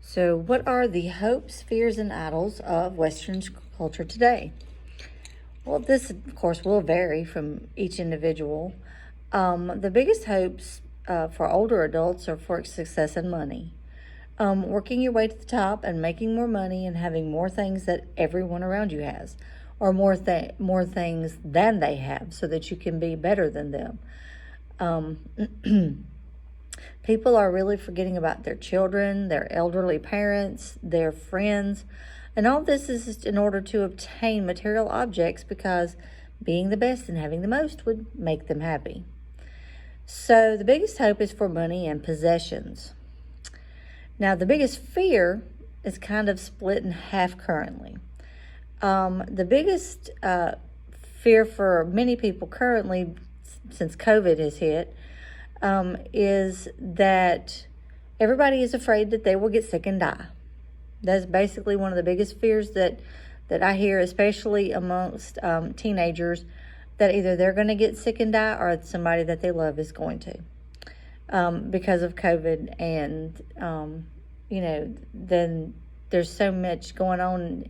So, what are the hopes, fears, and idols of Western culture today? Well, this, of course, will vary from each individual. The biggest hopes for older adults are for success and money. Working your way to the top and making more money and having more things that everyone around you has, or more things than they have, so that you can be better than them. People are really forgetting about their children, their elderly parents, their friends, and all this is just in order to obtain material objects, because being the best and having the most would make them happy. So the biggest hope is for money and possessions. Now, the biggest fear is kind of split in half currently. The biggest fear for many people currently, since COVID has hit, is that everybody is afraid that they will get sick and die. That's basically one of the biggest fears that I hear, especially amongst teenagers, that either they're going to get sick and die or somebody that they love is going to, because of COVID. And, then there's so much going on.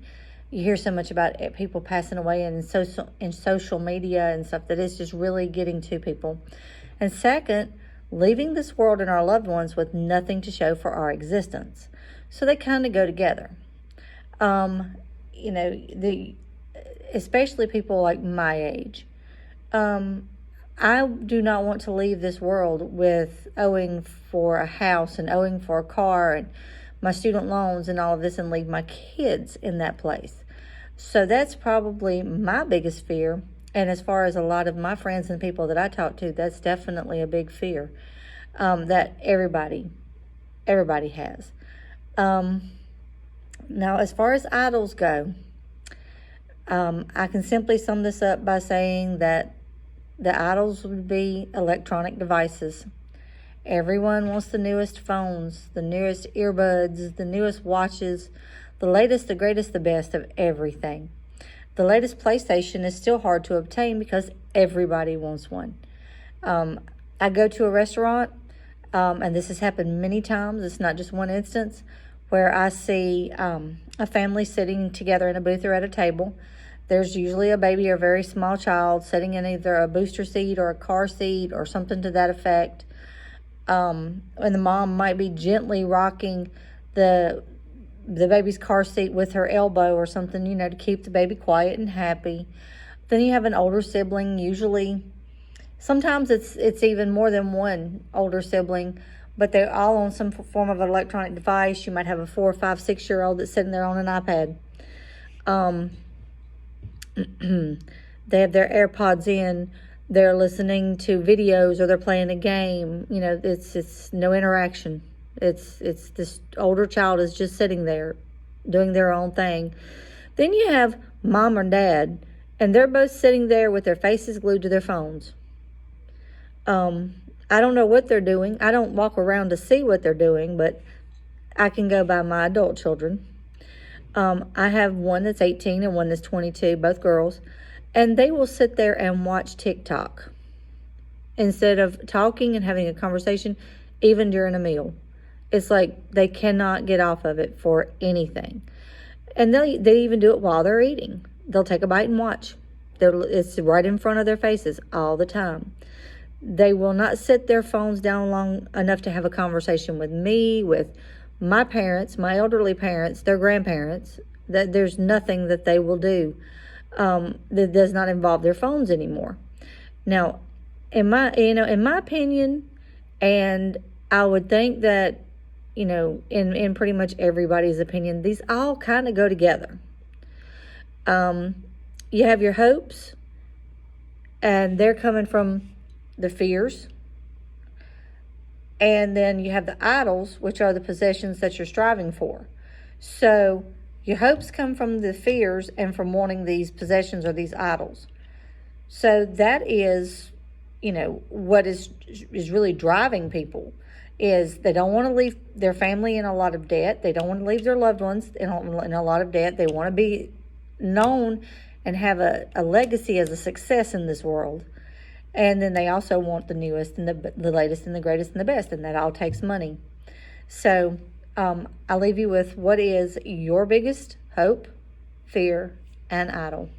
You hear so much about people passing away in social media and stuff that is just really getting to people. And second, leaving this world and our loved ones with nothing to show for our existence. So they kind of go together. Especially people like my age. I do not want to leave this world with owing for a house and owing for a car and my student loans and all of this, and leave my kids in that place. So that's probably my biggest fear. And as far as a lot of my friends and people that I talk to, that's definitely a big fear that everybody has. Now, as far as idols go, I can simply sum this up by saying that the idols would be electronic devices. Everyone wants the newest phones, the newest earbuds, the newest watches, the latest, the greatest, the best of everything. The latest PlayStation is still hard to obtain because everybody wants one. I go to a restaurant, and this has happened many times. It's not just one instance, where I see a family sitting together in a booth or at a table. There's usually a baby or a very small child sitting in either a booster seat or a car seat or something to that effect. And the mom might be gently rocking the baby's car seat with her elbow or something, to keep the baby quiet and happy. Then you have an older sibling, usually. Sometimes it's even more than one older sibling, but they're all on some form of electronic device. You might have a 4, 5, 6-year-old that's sitting there on an iPad. They have their AirPods in. They're listening to videos or they're playing a game. It's no interaction. It's this older child is just sitting there doing their own thing. Then you have mom or dad, and they're both sitting there with their faces glued to their phones. I don't know what they're doing. I don't walk around to see what they're doing, but I can go by my adult children. I have one that's 18 and one that's 22, both girls, and they will sit there and watch TikTok instead of talking and having a conversation, even during a meal. It's like they cannot get off of it for anything. And they even do it while they're eating. They'll take a bite and watch. It's right in front of their faces all the time. They will not sit their phones down long enough to have a conversation with me, with my parents, my elderly parents, their grandparents. That there's nothing that they will do that does not involve their phones anymore. Now, in my opinion, and I would think that, in pretty much everybody's opinion, these all kind of go together. You have your hopes, and they're coming from the fears. And then you have the idols, which are the possessions that you're striving for. So your hopes come from the fears and from wanting these possessions or these idols. So that is, what is really driving people, is they don't want to leave their family in a lot of debt. They don't want to leave their loved ones in a lot of debt. They want to be known and have a legacy as a success in this world. And then they also want the newest and the latest and the greatest and the best, and that all takes money. So I leave you with what is your biggest hope, fear, and idol.